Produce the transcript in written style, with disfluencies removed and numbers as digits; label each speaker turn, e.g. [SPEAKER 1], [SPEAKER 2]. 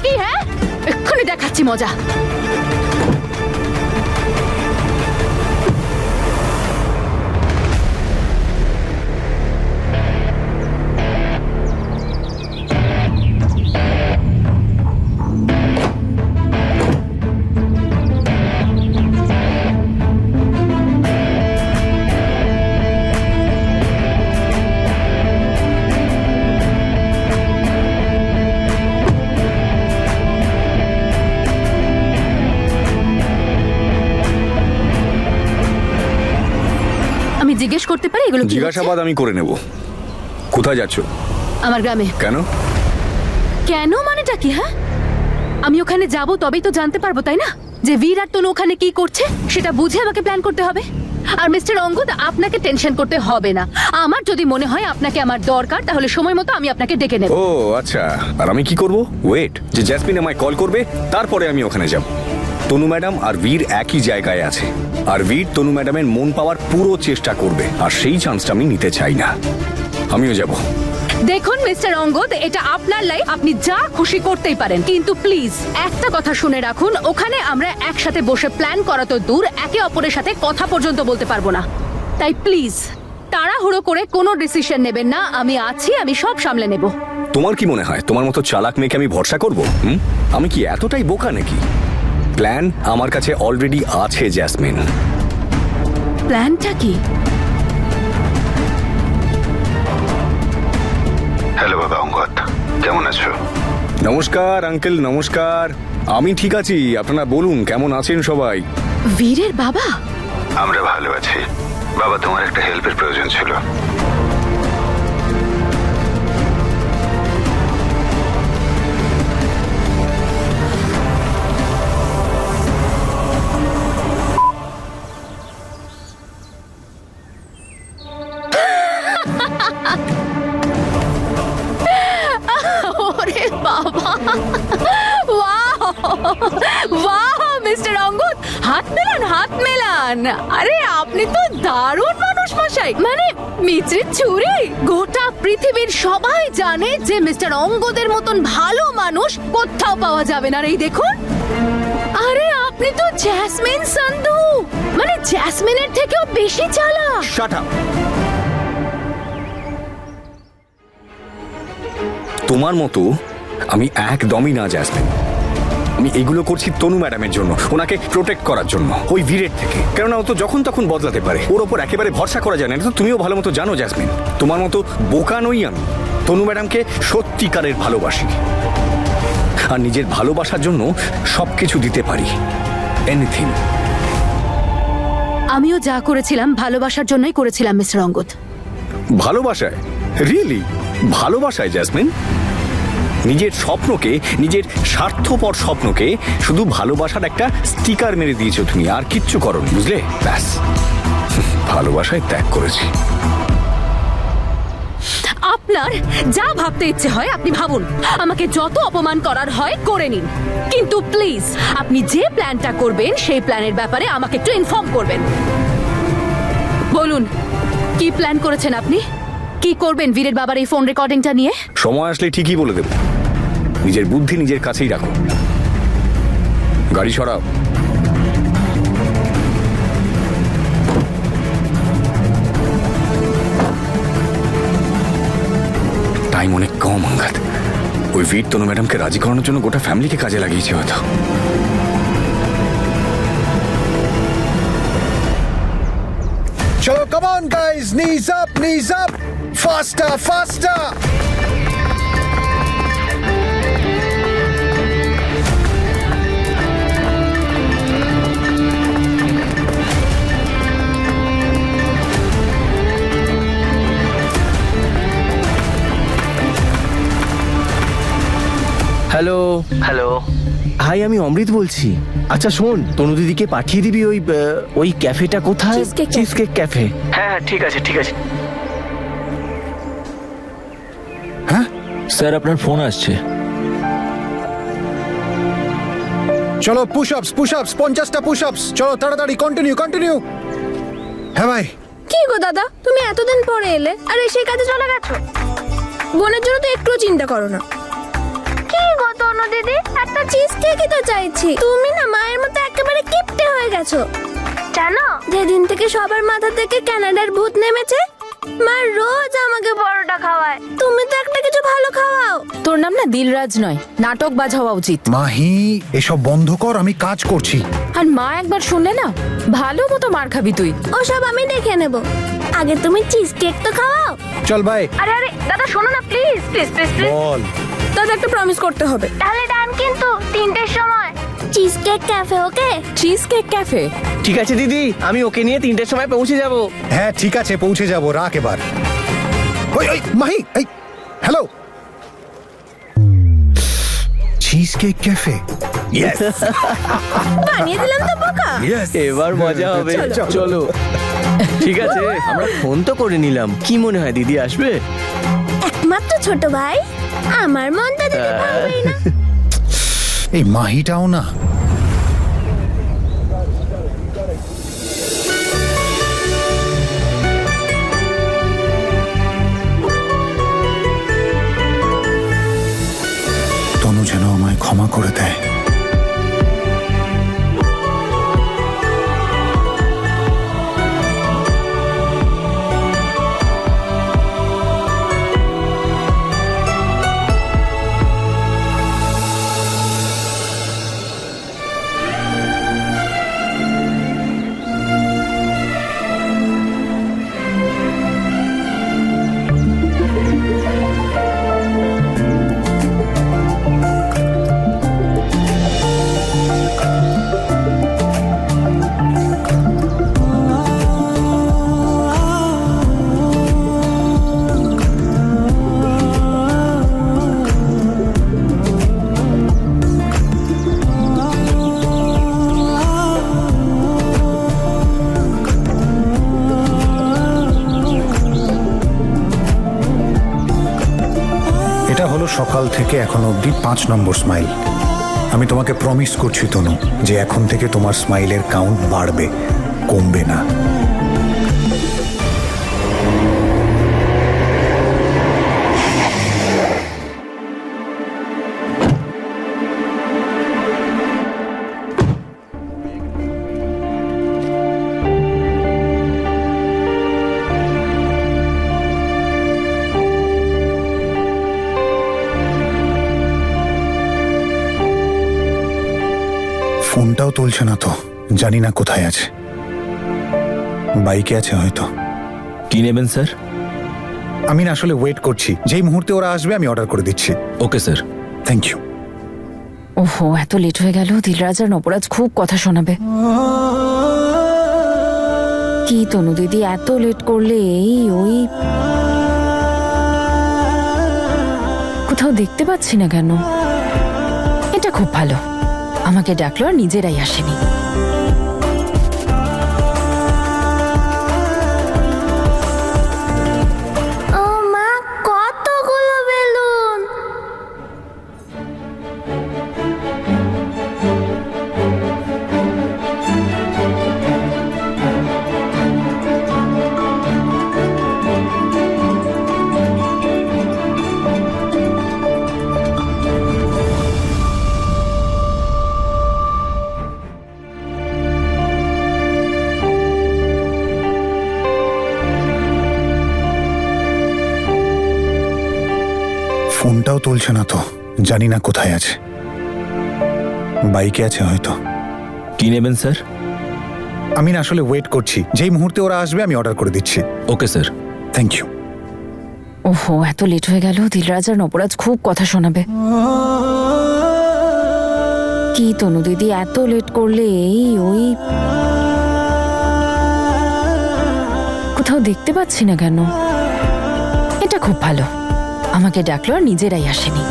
[SPEAKER 1] নাকি? হ্যাঁ, এক্ষুনি দেখাচ্ছি মজা। জিজ্ঞেস করতে পারি এগুলো?
[SPEAKER 2] জিজ্ঞাসাবাদ আমি করে নেব। কোথায় যাচ্ছ?
[SPEAKER 1] আমার গ্রামে।
[SPEAKER 2] কেন?
[SPEAKER 1] কেন মানেটা কি? হ্যাঁ, আমি ওখানে যাব তবেই তো জানতে পারবো, তাই না, যে বীর আর তনু ওখানে কি করছে। সেটা বুঝে আমাকে প্ল্যান করতে হবে। আর মিস্টার অঙ্গদ, আপনাকে টেনশন করতে হবে না। আমার যদি মনে হয় আপনাকে আমার দরকার, তাহলে সময় মতো আমি আপনাকে ডেকে নেব।
[SPEAKER 2] ও আচ্ছা, আর আমি কি করব? ওয়েট, যে জ্যাসমিন আমায় কল করবে, তারপরে আমি ওখানে যাব। তনু ম্যাডাম আর বীর একই জায়গায় আছে, আর বীর তনু ম্যাডামের মন পাওয়ার পুরো চেষ্টা করবে, আর সেই চান্সটা আমি নিতে চাই না। আমিও যাব।
[SPEAKER 1] দেখুন মিস্টার অঙ্গদ, এটা আপনার লাইফ, আপনি যা খুশি করতেই পারেন, কিন্তু প্লিজ একটা কথা শুনে রাখুন, ওখানে আমরা একসাথে বসে প্ল্যান করা তো দূর, একে অপরের সাথে কথা পর্যন্ত বলতে পারবো না। তাই প্লিজ তাড়াহুড়ো করে কোনো ডিসিশন নেবেন না। আমি আছি, আমি সব সামলে নেব।
[SPEAKER 2] তোমার কি মনে হয় তোমার মতো চালাক মেয়েকে আমি ভরসা করব? আমি কি এতটাই বোকা নাকি? প্ল্যান আমার কাছে অলরেডি আছে জ্যাসমিন।
[SPEAKER 1] প্ল্যানটা কি?
[SPEAKER 3] হ্যালো বাবা অঙ্গদ, কেমন আছো?
[SPEAKER 2] নমস্কার আঙ্কেল, নমস্কার। আমি ঠিক আছি, আপনারা বলুন কেমন আছেন সবাই?
[SPEAKER 1] বীরের বাবা?
[SPEAKER 3] আমরা ভালো আছি বাবা। তোমার একটা হেল্পের প্রয়োজন ছিল।
[SPEAKER 1] ওরে বাবা, ওয়াও ওয়াও মিস্টার অঙ্গদ, হাত মেলান, হাত মেলান। আরে আপনি তো দারুণ মানুষ মশাই, মানে মিত্রের ছুরি। গোটা পৃথিবীর সবাই জানে যে মিস্টার অঙ্গদের মতন ভালো মানুষ কোথাও পাওয়া যাবে না। আর এই দেখুন, আরে আপনি তো জ্যাসমিন সান্ধু, মানে জ্যাসমিনের থেকেও বেশি চালাক।
[SPEAKER 2] Shut up. তোমার মতো আমি একদমই না জ্যাসমিন। আমি এগুলো করছি তনু ম্যাডামের জন্য, ওনাকে প্রোটেক্ট করার জন্য, ওই বীরের থেকে। কেননা ও তো যখন তখন বদলাতে পারে, ওর ওপর একেবারে ভরসা করা যায় না। এটা তো তুমিও ভালো মতো জানো জ্যাসমিন। তোমার মতো বোকা নই আমি। তনু ম্যাডামকে সত্যিকারের ভালোবাসি, আর নিজের ভালোবাসার জন্য সবকিছু দিতে পারি, এনিথিং।
[SPEAKER 1] আমিও যা করেছিলাম ভালোবাসার জন্যই করেছিলাম মিস্টার অঙ্গদ।
[SPEAKER 2] ভালোবাসায়? রিয়েলি? ভালোবাসায় জ্যাসমিন? নিজের স্বপ্নকে, নিজের স্বার্থপর স্বপ্নকে শুধু ভালোবাসার একটা স্টিকার মেরে দিয়েছো তুমি, আর কিচ্ছু করোনি, বুঝলে? ব্যাস, ভালোবাসায় ত্যাগ করেছি।
[SPEAKER 1] আপনার যা ভাবতে ইচ্ছে হয় আপনি ভাবুন, আমাকে যত অপমান করার হয় করে নিন, কিন্তু প্লিজ আপনি যে প্ল্যানটা করবেন সেই প্ল্যানের ব্যাপারে আমাকে একটু ইনফর্ম করবেন। বলুন কি প্ল্যান করেছেন আপনি? কি করবেন বীরের বাবার এই ফোন রেকর্ডিংটা নিয়ে?
[SPEAKER 2] সময় আসলে ঠিকই বলে দেব। নিজের বুদ্ধি নিজের কাছেই রাখো। গাড়ি সরাও। টাইম অনেক কম আঙ্গাত। ওই বীর তনু ম্যাডামকে রাজি করানোর জন্য গোটা ফ্যামিলিকে কাজে লাগিয়েছে হয়তো।
[SPEAKER 4] Chalo, come on guys, knees up, faster, faster.
[SPEAKER 5] Hello
[SPEAKER 6] hello,
[SPEAKER 5] hi, আমি অমৃত বলছি। আচ্ছা শোন, তনু দিদিকে পাঠিয়ে দিবি ওই ক্যাফেটা কোথায়? Cheesecake cafe.
[SPEAKER 6] হ্যাঁ ঠিক আছে ঠিক আছে।
[SPEAKER 4] হ্যাঁ
[SPEAKER 7] স্যার আপনার ফোন আসছে।
[SPEAKER 4] চলো, পুশ-আপস 50টা পুশ-আপস। চলো তাড়াতাড়ি, কন্টিনিউ। হ্যাঁ ভাই।
[SPEAKER 8] কি গো দাদা, তুমি এতদিন পরে এলে আর এসে কাজে চলে গেছো? বোনের জন্য তো একটু চিন্তা করো না। কি গো তনু দিদি, চাইছি। তুমি না মায়ের মতো একেবারে কিপটে হয়ে গেছো জানো। যেদিন থেকে সবার মাথা থেকে কানাডার ভূত নেমেছে, মা রোজ আমাকে পরোটা খাওয়ায়। তুমি তো একটা কিছু ভালো খাওয়াও।
[SPEAKER 1] তোর নাম না দিলরাজ নয়, নাটক বাজ হওয়া উচিত।
[SPEAKER 4] মাহি এসব বন্ধ কর, আমি কাজ করছি।
[SPEAKER 1] আর মা একবার শুনলে না, ভালো মতো মার খাবি তুই।
[SPEAKER 8] ওসব আমি দেখে নেব, আগে তুমি চিজ কেক তো খাওয়াও।
[SPEAKER 4] চল বাই।
[SPEAKER 8] আরে আরে দাদা শোনো না, প্লিজ প্লিজ প্লিজ প্লিজ।
[SPEAKER 4] বল।
[SPEAKER 1] দাদা একটা প্রমিস করতে হবে।
[SPEAKER 8] তাহলে ডান, কিন্তু 3টের সময় cheesecake cafe, okay?
[SPEAKER 1] Cheesecake cafe.
[SPEAKER 5] ঠিক আছে দিদি, আমি ওকে নিয়ে 3টের সময় পৌঁছে যাব।
[SPEAKER 4] হ্যাঁ ঠিক আছে, পৌঁছে যাবো, রাখ এবার। ওই ওই মাহি, এই hello. Cheese cake cafe. Yes
[SPEAKER 8] বানিয়ে দিলাম তো বোকা।
[SPEAKER 5] এবার মজা হবে।
[SPEAKER 4] চলো।
[SPEAKER 5] চলো ঠিক আছে, আমরা ফোন তো করে নিলাম। কি মনে হয় দিদি আসবে?
[SPEAKER 8] একমাত্র ছোট ভাই, আমার মনটা দিতে পারবেই না।
[SPEAKER 4] এই মাহিটাও না। তনু যেন আমায় ক্ষমা করে দেয়। এটা হলো সকাল থেকে এখন অবধি 5 নম্বর স্মাইল। আমি তোমাকে প্রমিস করছি তনু, যে এখন থেকে তোমার স্মাইলের কাউন্ট বাড়বে, কমবে না। ফোনটাও তুলছে না তো, জানি না কোথায় আছে। বাইকে আছে হয়তো।
[SPEAKER 6] কি নেবেন স্যার?
[SPEAKER 4] আমি না আসলে ওয়েট করছি, যেই মুহূর্তে ওরা আসবে আমি অর্ডার করে দিচ্ছি।
[SPEAKER 6] Okay sir.
[SPEAKER 4] Thank you.
[SPEAKER 1] ওহো, এত লেট হয়ে গেল। দিলরাজ আর নবরাজ খুব কথা শোনাবে। কি তনু দিদি, এত লেট করলে? এই ওই কোথাও দেখতে পাচ্ছি না কেন? এটা খুব ভালো, আমাকে ডাকলো আর নিজেরাই আসেনি।
[SPEAKER 8] ও মা, কতগুলো বেলুন!
[SPEAKER 4] ফোনটাও তুলছে না তো, জানি না কোথায় আছে। বাইকে আছে হয়তো।
[SPEAKER 6] কি নেবেন স্যার?
[SPEAKER 4] আমি না আসলে ওয়েট করছি, যেই মুহূর্তে ওরা আসবে আমি অর্ডার করে দিচ্ছি।
[SPEAKER 6] Okay sir.
[SPEAKER 4] Thank you.
[SPEAKER 1] ওহো, এত লেট হয়ে গেল। দিলরাজ আর নবরাজ খুব কথা শোনাবে। কি তনু দিদি, এত লেট করলে? এই ওই কোথাও দেখতে পাচ্ছি না কেন? এটা খুব ভালো, আমাকে ডাকলো আর নিজেরাই আসেনি।